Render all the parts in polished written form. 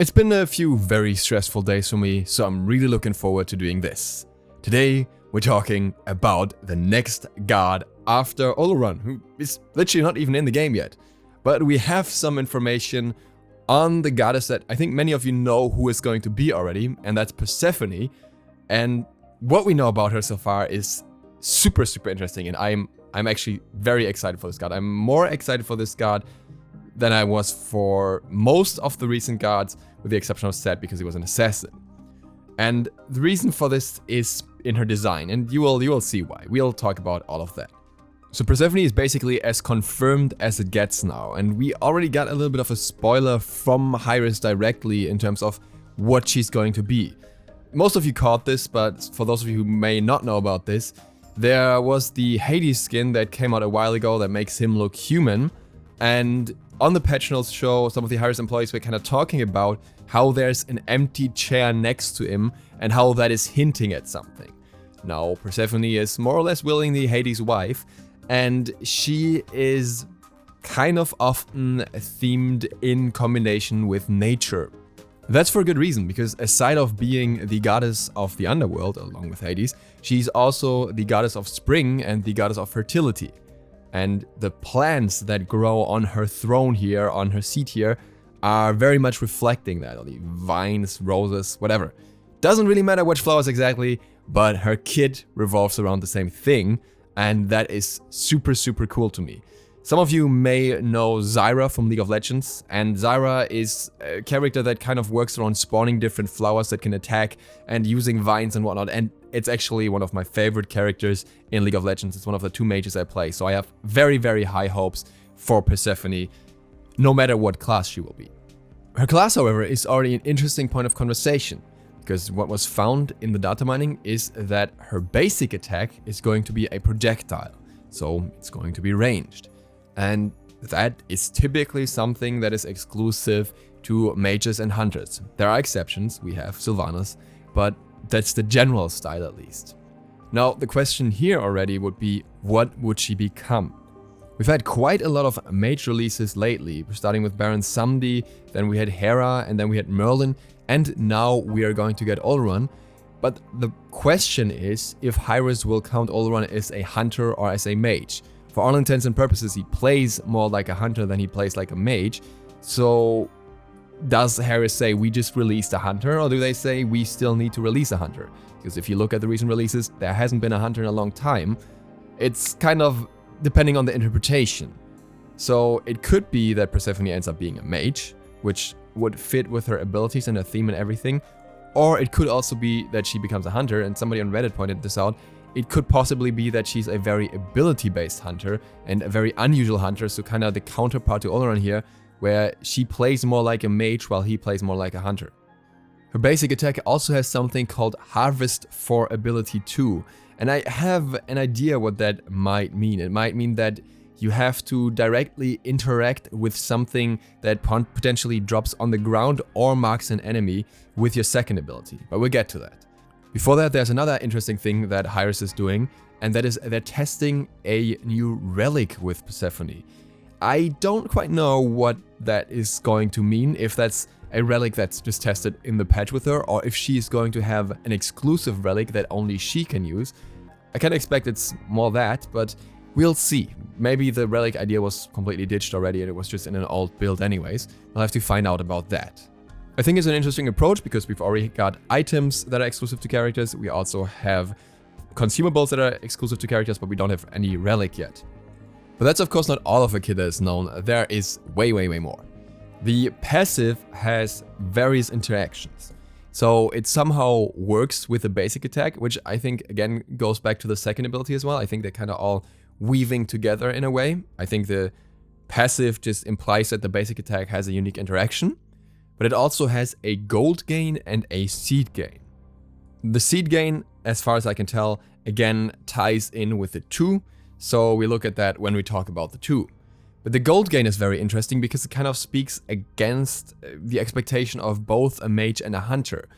It's been a few very stressful days for me, so I'm really looking forward to doing this. Today, we're talking about the next god after Olorun, who is literally not even in the game yet. But we have some information on the goddess that I think many of you know who is going to be already, and that's Persephone. And what we know about her so far is super interesting, and I'm actually very excited for this god. I'm more excited for this god than I was for most of the recent gods, with the exception of Set, because he was an assassin. And the reason for this is in her design, and you will see why. We'll talk about all of that. So Persephone is basically as confirmed as it gets now, and we already got a little bit of a spoiler from Hyris directly in terms of what she's going to be. Most of you caught this, but for those of you who may not know about this, there was the Hades skin that came out a while ago that makes him look human, and on the patch notes show, some of the Hyris employees were kind of talking about how there's an empty chair next to him and how that is hinting at something. Now, Persephone is more or less willingly Hades' wife, and she is kind of often themed in combination with nature. That's for a good reason, because aside of being the goddess of the underworld, along with Hades, she's also the goddess of spring and the goddess of fertility. And the plants that grow on her throne here, on her seat here, are very much reflecting that. All the vines, roses, whatever. Doesn't really matter which flowers exactly, but her kit revolves around the same thing, and that is super cool to me. Some of you may know Zyra from League of Legends, and Zyra is a character that kind of works around spawning different flowers that can attack and using vines and whatnot, and it's actually one of my favorite characters in League of Legends. It's one of the two mages I play, so I have very high hopes for Persephone, no matter what class she will be. Her class, however, is already an interesting point of conversation, because what was found in the data mining is that her basic attack is going to be a projectile, so it's going to be ranged. And that is typically something that is exclusive to mages and hunters. There are exceptions, we have Sylvanas, but that's the general style at least. Now, the question here already would be, what would she become? We've had quite a lot of mage releases lately, starting with Baron Samedi, then we had Hera, and then we had Merlin, and now we are going to get Olorun. But the question is if Hyris will count Olorun as a hunter or as a mage. For all intents and purposes, he plays more like a hunter than he plays like a mage. So does Hyris say we just released a hunter, or do they say we still need to release a hunter? Because if you look at the recent releases, there hasn't been a hunter in a long time. It's kind of depending on the interpretation. So it could be that Persephone ends up being a mage, which would fit with her abilities and her theme and everything. Or it could also be that she becomes a hunter, and somebody on Reddit pointed this out. It could possibly be that she's a very ability-based hunter and a very unusual hunter, so kind of the counterpart to Olorun here, where she plays more like a mage while he plays more like a hunter. Her basic attack also has something called Harvest for Ability 2, and I have an idea what that might mean. It might mean that you have to directly interact with something that potentially drops on the ground or marks an enemy with your second ability, but we'll get to that. Before that, there's another interesting thing that Hyris is doing, and that is they're testing a new relic with Persephone. I don't quite know what that is going to mean, if that's a relic that's just tested in the patch with her, or if she is going to have an exclusive relic that only she can use. I kind of expect it's more that, but we'll see. Maybe the relic idea was completely ditched already and it was just in an old build anyways. We'll have to find out about that. I think it's an interesting approach because we've already got items that are exclusive to characters. We also have consumables that are exclusive to characters, but we don't have any relic yet. But that's of course not all of the kit that is known. There is way more. The passive has various interactions. So it somehow works with the basic attack, which I think again goes back to the second ability as well. I think they're kind of all weaving together in a way. I think the passive just implies that the basic attack has a unique interaction. But it also has a gold gain and a seed gain. The seed gain, as far as I can tell, again ties in with the 2, so we look at that when we talk about the 2. But the gold gain is very interesting because it kind of speaks against the expectation of both a mage and a hunter.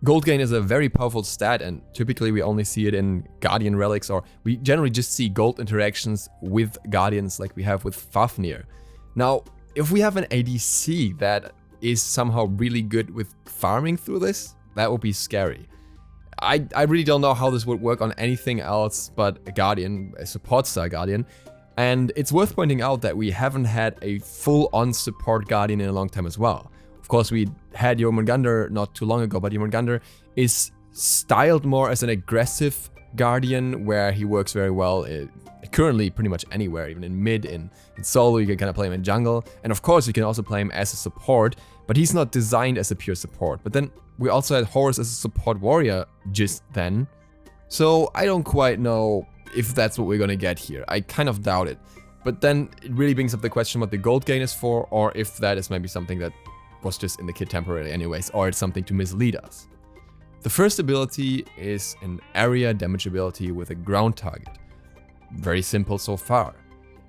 Gold gain is a very powerful stat, and typically we only see it in Guardian relics, or we generally just see gold interactions with Guardians like we have with Fafnir. Now, if we have an ADC that is somehow really good with farming through this, that would be scary. I really don't know how this would work on anything else but a Guardian, a support star Guardian. And it's worth pointing out that we haven't had a full-on support Guardian in a long time as well. Of course, we had Jormungandr not too long ago, but Jormungandr is styled more as an aggressive Guardian, where he works very well currently pretty much anywhere, even in mid, in solo, you can kind of play him in jungle. And of course, you can also play him as a support, but he's not designed as a pure support. But then we also had Horus as a support warrior just then. So I don't quite know if that's what we're gonna get here. I kind of doubt it. But then it really brings up the question what the gold gain is for, or if that is maybe something that was just in the kit temporarily anyways, or it's something to mislead us. The first ability is an area damage ability with a ground target. Very simple so far.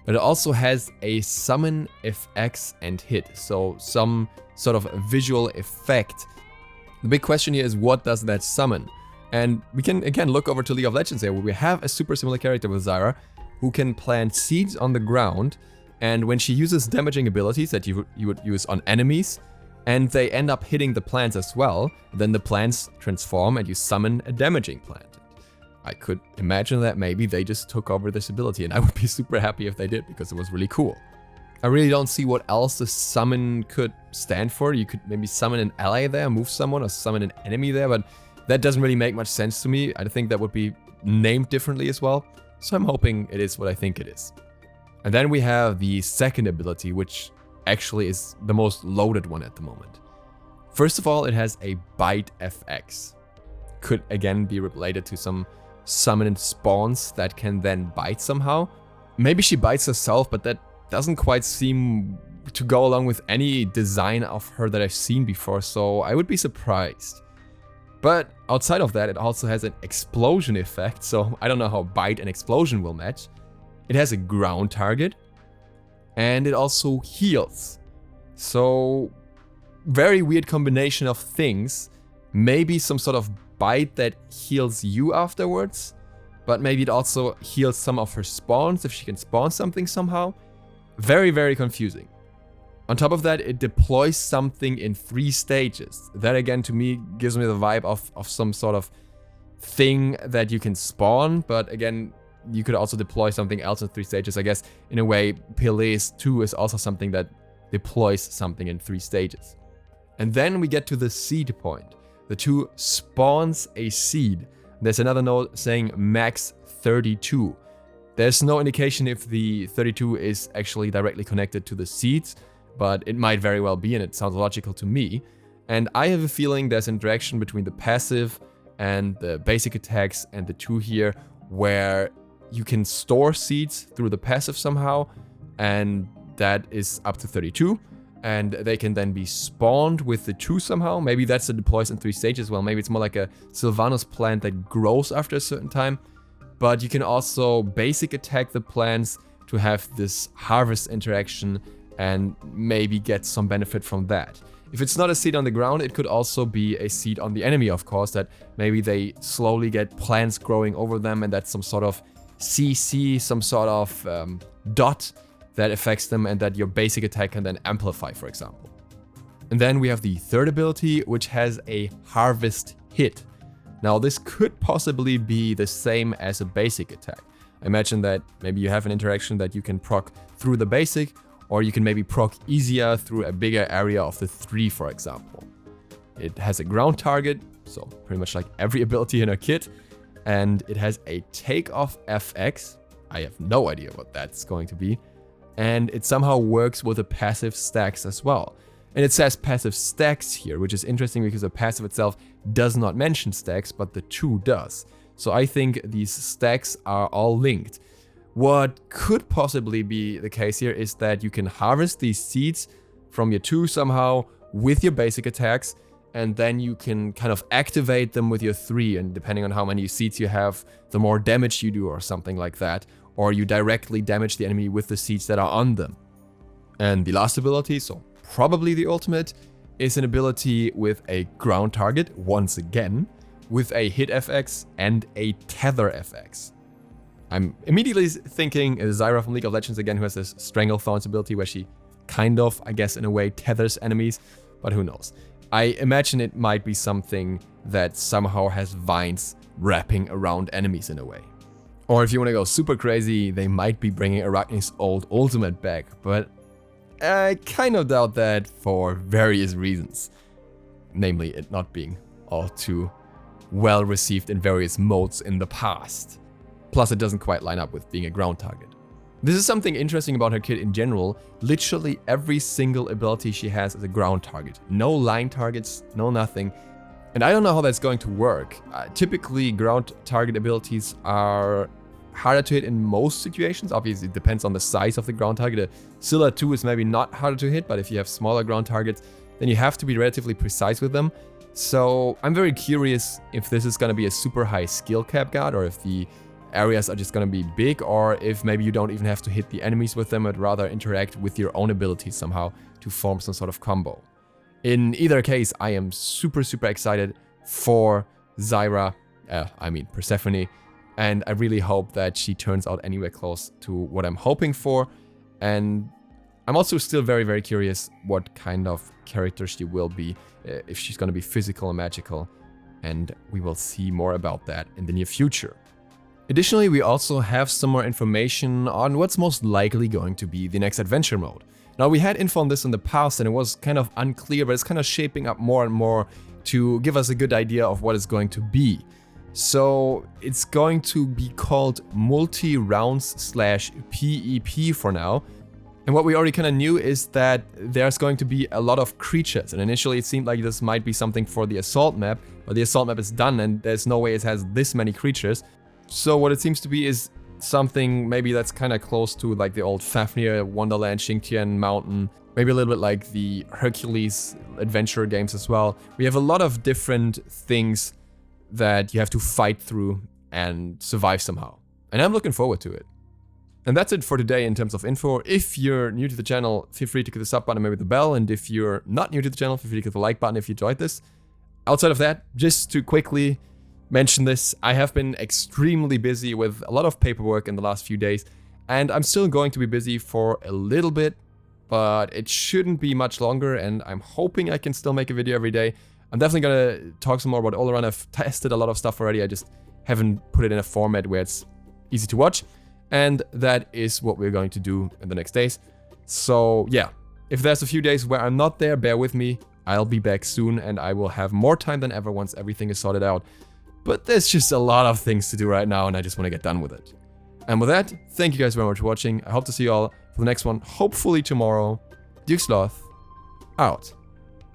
But it also has a summon, FX, and hit, so some sort of visual effect. The big question here is, what does that summon? And we can again look over to League of Legends here, where we have a super similar character with Zyra, who can plant seeds on the ground, and when she uses damaging abilities that you would use on enemies, and they end up hitting the plants as well, then the plants transform and you summon a damaging plant. I could imagine that maybe they just took over this ability, and I would be super happy if they did, because it was really cool. I really don't see what else the summon could stand for. You could maybe summon an ally there, move someone, or summon an enemy there, but that doesn't really make much sense to me. I think that would be named differently as well, so I'm hoping it is what I think it is. And then we have the second ability, which actually is the most loaded one at the moment. First of all, it has a bite FX. Could again be related to some summoned spawns that can then bite somehow. Maybe she bites herself, but that doesn't quite seem to go along with any design of her that I've seen before, so I would be surprised. But outside of that, it also has an explosion effect, so I don't know how bite and explosion will match. It has a ground target, and it also heals. So, very weird combination of things. Maybe some sort of bite that heals you afterwards, but maybe it also heals some of her spawns if she can spawn something somehow. Very, very confusing. On top of that, it deploys something in 3 stages. That again to me gives me the vibe of some sort of thing that you can spawn, but again, you could also deploy something else in 3 stages. I guess in a way, Pele's 2 is also something that deploys something in 3 stages. And then we get to the seed point. The 2 spawns a seed. There's another note saying max 32. There's no indication if the 32 is actually directly connected to the seeds, but it might very well be, and it sounds logical to me. And I have a feeling there's interaction between the passive and the basic attacks and the 2 here, where you can store seeds through the passive somehow, and that is up to 32. And they can then be spawned with the 2 somehow. Maybe that's the deploys in 3 stages. Well, maybe it's more like a Sylvanus plant that grows after a certain time. But you can also basic attack the plants to have this harvest interaction and maybe get some benefit from that. If it's not a seed on the ground, it could also be a seed on the enemy, of course, that maybe they slowly get plants growing over them, and that's some sort of CC, some sort of dot that affects them, and that your basic attack can then amplify, for example. And then we have the third ability, which has a harvest hit. Now this could possibly be the same as a basic attack. I imagine that maybe you have an interaction that you can proc through the basic, or you can maybe proc easier through a bigger area of the 3, for example. It has a ground target, so pretty much like every ability in our kit, and it has a takeoff FX. I have no idea what that's going to be. And it somehow works with the passive stacks as well. And it says passive stacks here, which is interesting because the passive itself does not mention stacks, but the 2 does. So I think these stacks are all linked. What could possibly be the case here is that you can harvest these seeds from your 2 somehow with your basic attacks, and then you can kind of activate them with your 3, and depending on how many seeds you have, the more damage you do or something like that. Or you directly damage the enemy with the seeds that are on them. And the last ability, so probably the ultimate, is an ability with a ground target, once again, with a hit FX and a tether FX. I'm immediately thinking Zyra from League of Legends again, who has this Stranglethorns ability where she kind of, I guess in a way, tethers enemies. but who knows. I imagine it might be something that somehow has vines wrapping around enemies in a way. Or if you want to go super crazy, they might be bringing Arachne's old ultimate back, but I kind of doubt that for various reasons. Namely, it not being all too well received in various modes in the past. Plus, it doesn't quite line up with being a ground target. This is something interesting about her kit in general. Literally every single ability she has is a ground target. No line targets, no nothing. And I don't know how that's going to work. Typically, ground target abilities are harder to hit in most situations. Obviously, it depends on the size of the ground target. A Scylla 2 is maybe not harder to hit, but if you have smaller ground targets, then you have to be relatively precise with them. So I'm very curious if this is going to be a super high skill cap guard, or if the areas are just going to be big, or if maybe you don't even have to hit the enemies with them, but rather interact with your own abilities somehow to form some sort of combo. In either case, I am super excited for Zyra, Persephone, and I really hope that she turns out anywhere close to what I'm hoping for. And I'm also still very curious what kind of character she will be, if she's going to be physical or magical, and we will see more about that in the near future. Additionally, we also have some more information on what's most likely going to be the next adventure mode. Now, we had info on this in the past and it was kind of unclear, but it's kind of shaping up more and more to give us a good idea of what it's going to be. So it's going to be called multi-rounds/PEP for now. And what we already kind of knew is that there's going to be a lot of creatures. And initially it seemed like this might be something for the assault map, but the assault map is done and there's no way it has this many creatures. So what it seems to be is something maybe that's kind of close to like the old Fafnir, Wonderland, Xingtian Mountain, maybe a little bit like the Hercules adventure games as well. We have a lot of different things that you have to fight through and survive somehow. And I'm looking forward to it. And that's it for today in terms of info. If you're new to the channel, feel free to click the sub button and maybe the bell. And if you're not new to the channel, feel free to click the like button if you enjoyed this. Outside of that, just to quickly mention this, I have been extremely busy with a lot of paperwork in the last few days, and I'm still going to be busy for a little bit, but it shouldn't be much longer, and I'm hoping I can still make a video every day. I'm definitely gonna talk some more about Olorun. I've tested a lot of stuff already, I just haven't put it in a format where it's easy to watch, and that is what we're going to do in the next days. So yeah, if there's a few days where I'm not there, bear with me. I'll be back soon, and I will have more time than ever once everything is sorted out. But there's just a lot of things to do right now, and I just want to get done with it. And with that, thank you guys very much for watching. I hope to see you all for the next one, hopefully tomorrow. DukeSloth, out.